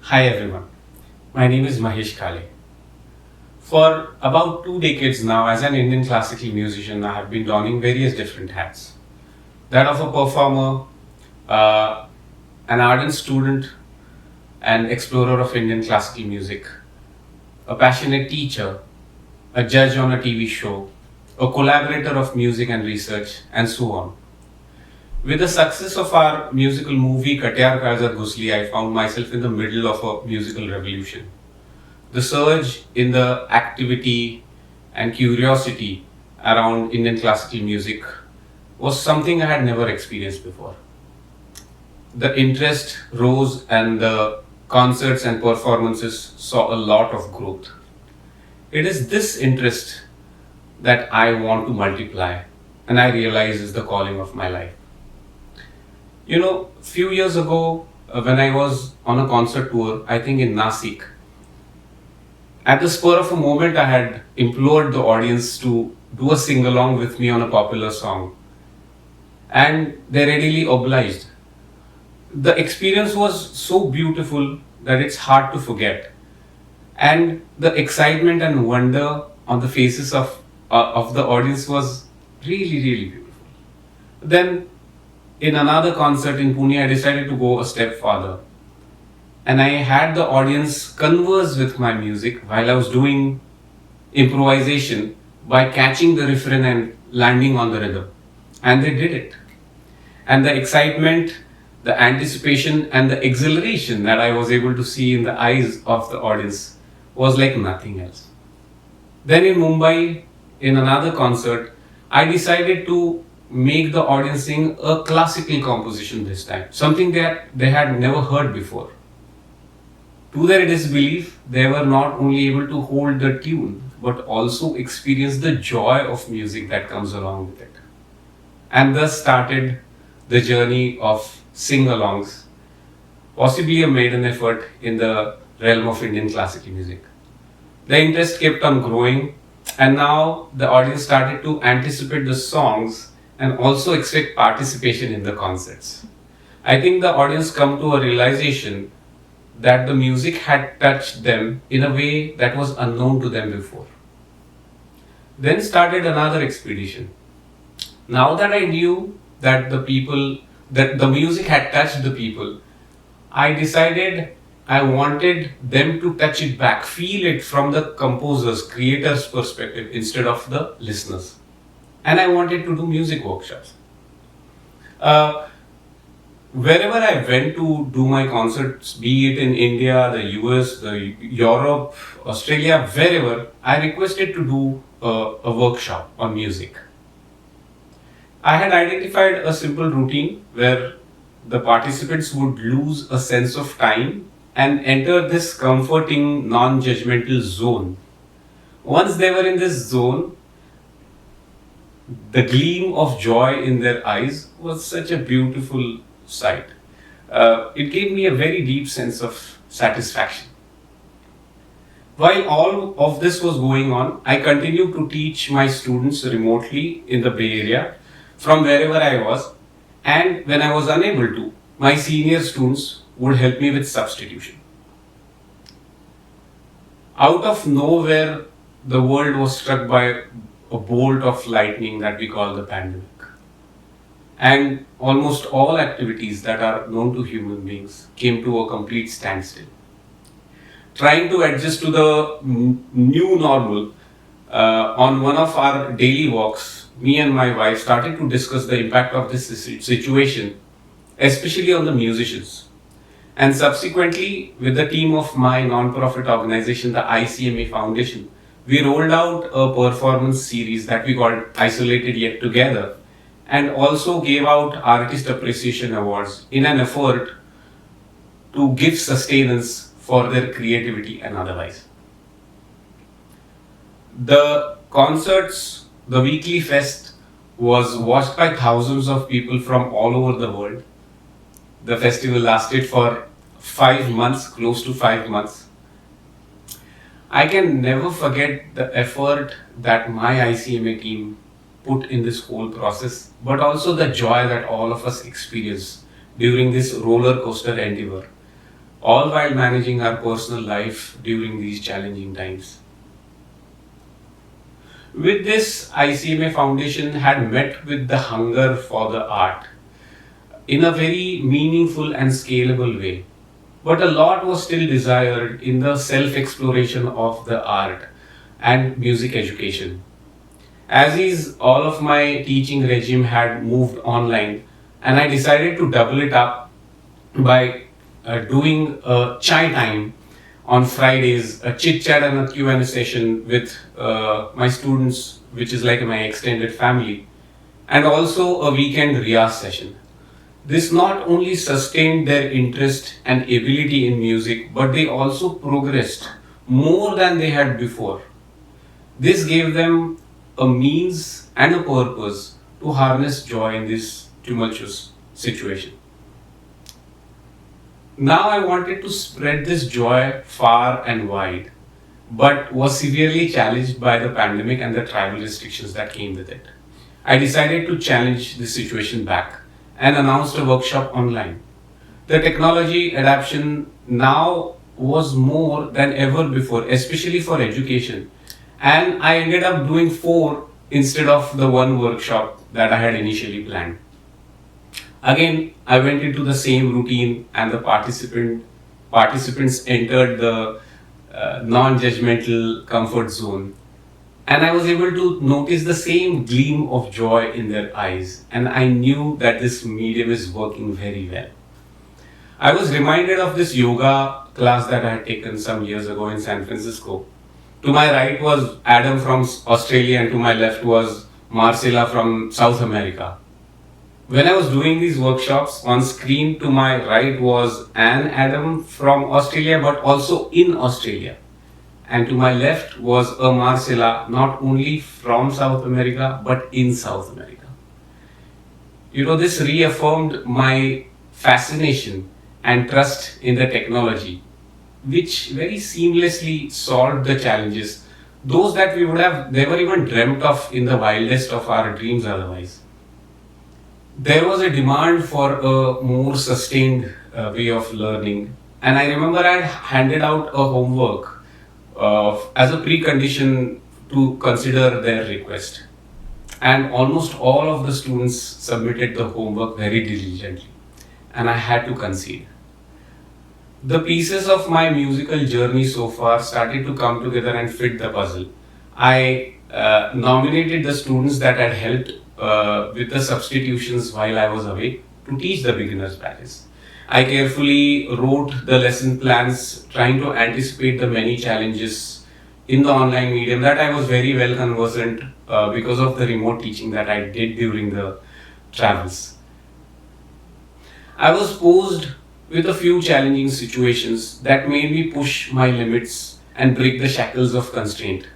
Hi everyone, my name is Mahesh Kale. For about 2 decades now, as an Indian classical musician, I have been donning various different hats. That of a performer, uh, an ardent student and explorer of Indian classical music, a passionate teacher, a judge on a TV show, a collaborator of music and research, and so on. With the success of our musical movie Katyar Karzat Ghusli, I found myself in the middle of a musical revolution. The surge in the activity and curiosity around Indian classical music was something I had never experienced before. The interest rose and the concerts and performances saw a lot of growth. It is this interest that I want to multiply and I realize is the calling of my life. Few years ago, when I was on a concert tour, I think in Nasik, at the spur of a moment, I had implored the audience to do a sing along with me on a popular song, and they readily obliged. The experience was so beautiful that it's hard to forget, and the excitement and wonder on the faces of the audience was really, really beautiful. Then, in another concert in Pune, I decided to go a step further and I had the audience converse with my music while I was doing improvisation by catching the refrain and landing on the rhythm. And they did it. And the excitement, the anticipation, and the exhilaration that I was able to see in the eyes of the audience was like nothing else. Then in Mumbai, in another concert, I decided to make the audience sing a classical composition this time, something that they had never heard before. To their disbelief, they were not only able to hold the tune, but also experience the joy of music that comes along with it. And thus started the journey of sing alongs, possibly a maiden effort in the realm of Indian classical music. The interest kept on growing, and now the audience started to anticipate the songs and also expect participation in the concerts. I think the audience come to a realization that the music had touched them in a way that was unknown to them before. Then started another expedition. Now that I knew that the music had touched the people, I decided I wanted them to touch it back, feel it from the composer's, creator's perspective instead of the listeners. And I wanted to do music workshops. Uh, Wherever I went to do my concerts, be it in India, the US, Europe, Australia, wherever, I requested to do a workshop on music. I had identified a simple routine where the participants would lose a sense of time and enter this comforting, non judgmental zone. Once they were in this zone, the gleam of joy in their eyes was such a beautiful sight. It gave me a very deep sense of satisfaction. While all of this was going on, I continued to teach my students remotely in the Bay Area from wherever I was, and when I was unable to, my senior students would help me with substitution. Out of nowhere, the world was struck by a bolt of lightning that we call the pandemic. And almost all activities that are known to human beings came to a complete standstill. Trying to adjust to the new normal, on one of our daily walks, me and my wife started to discuss the impact of this situation, especially on the musicians. And subsequently, with the team of my non-profit organization, the ICMA Foundation, we rolled out a performance series that we called Isolated Yet Together, and also gave out Artist Appreciation Awards in an effort to give sustenance for their creativity and otherwise. The concerts, the weekly fest, was watched by thousands of people from all over the world. The festival lasted for 5 months, close to 5 months. I can never forget the effort that my ICMA team put in this whole process, but also the joy that all of us experienced during this roller coaster endeavor. all while managing our personal life during these challenging times. With this, ICMA Foundation had met with the hunger for the art in a very meaningful and scalable way. But a lot was still desired in the self exploration of the art and music education. As is, all of my teaching regime had moved online, and I decided to double it up by doing a chai time on Fridays, a chit chat and a Q&A session with my students, which is like my extended family, and also a weekend riyaz session. This not only sustained their interest and ability in music, but they also progressed more than they had before. This gave them a means and a purpose to harness joy in this tumultuous situation. Now I wanted to spread this joy far and wide, but was severely challenged by the pandemic and the travel restrictions that came with it. I decided to challenge this situation back and announced a workshop online. The technology adoption now was more than ever before, especially for education. And I ended up doing four instead of the one workshop that I had initially planned. Again, I went into the same routine, and the participants entered the non-judgmental comfort zone, and I was able to notice the same gleam of joy in their eyes, and I knew that this medium is working very well. I was reminded of this yoga class that I had taken some years ago in San Francisco. To my right was Adam from Australia, and to my left was Marcela from South America. When I was doing these workshops, on screen to my right was an Adam from Australia, but also in Australia. And to my left was a Marcela, not only from South America, but in South America. This reaffirmed my fascination and trust in the technology, which very seamlessly solved the challenges, those that we would have never even dreamt of in the wildest of our dreams otherwise. There was a demand for a more sustained way of learning, and I remember I handed out a homework as a precondition to consider their request. And almost all of the students submitted the homework very diligently, and I had to concede. The pieces of my musical journey so far started to come together and fit the puzzle. I nominated the students that had helped with the substitutions while I was away to teach the beginners batches. I carefully wrote the lesson plans, trying to anticipate the many challenges in the online medium that I was very well conversant because of the remote teaching that I did during the travels. I was posed with a few challenging situations that made me push my limits and break the shackles of constraint.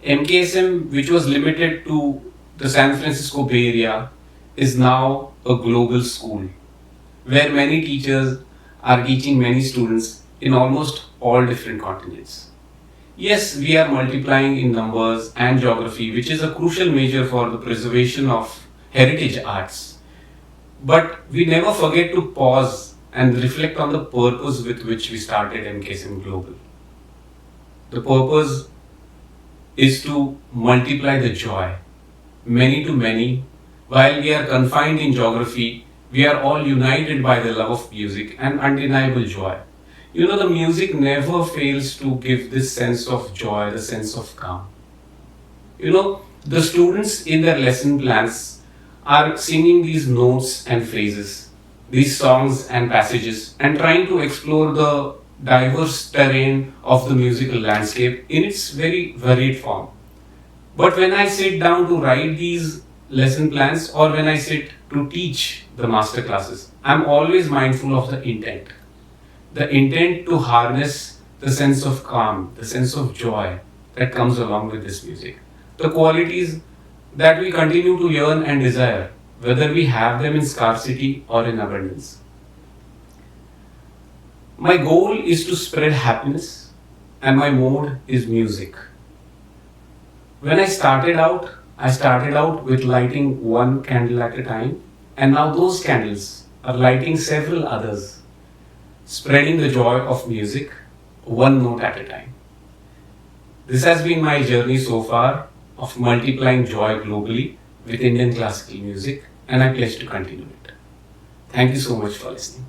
MKSM, which was limited to the San Francisco Bay Area, is now a global school where many teachers are teaching many students in almost all different continents. Yes, we are multiplying in numbers and geography, which is a crucial major for the preservation of heritage arts. But we never forget to pause and reflect on the purpose with which we started MKSM Global. The purpose is to multiply the joy, many to many. While we are confined in geography, we are all united by the love of music and undeniable joy. The music never fails to give this sense of joy, the sense of calm. The students in their lesson plans are singing these notes and phrases, these songs and passages, and trying to explore the diverse terrain of the musical landscape in its very varied form. But when I sit down to write these lesson plans or when I sit to teach the master classes, I'm always mindful of the intent. The intent to harness the sense of calm, the sense of joy that comes along with this music. The qualities that we continue to yearn and desire, whether we have them in scarcity or in abundance. My goal is to spread happiness, and my mode is music. When I started out with lighting one candle at a time, and now those candles are lighting several others. spreading the joy of music one note at a time. This has been my journey so far of multiplying joy globally with Indian classical music, and I pledge to continue it. Thank you so much for listening.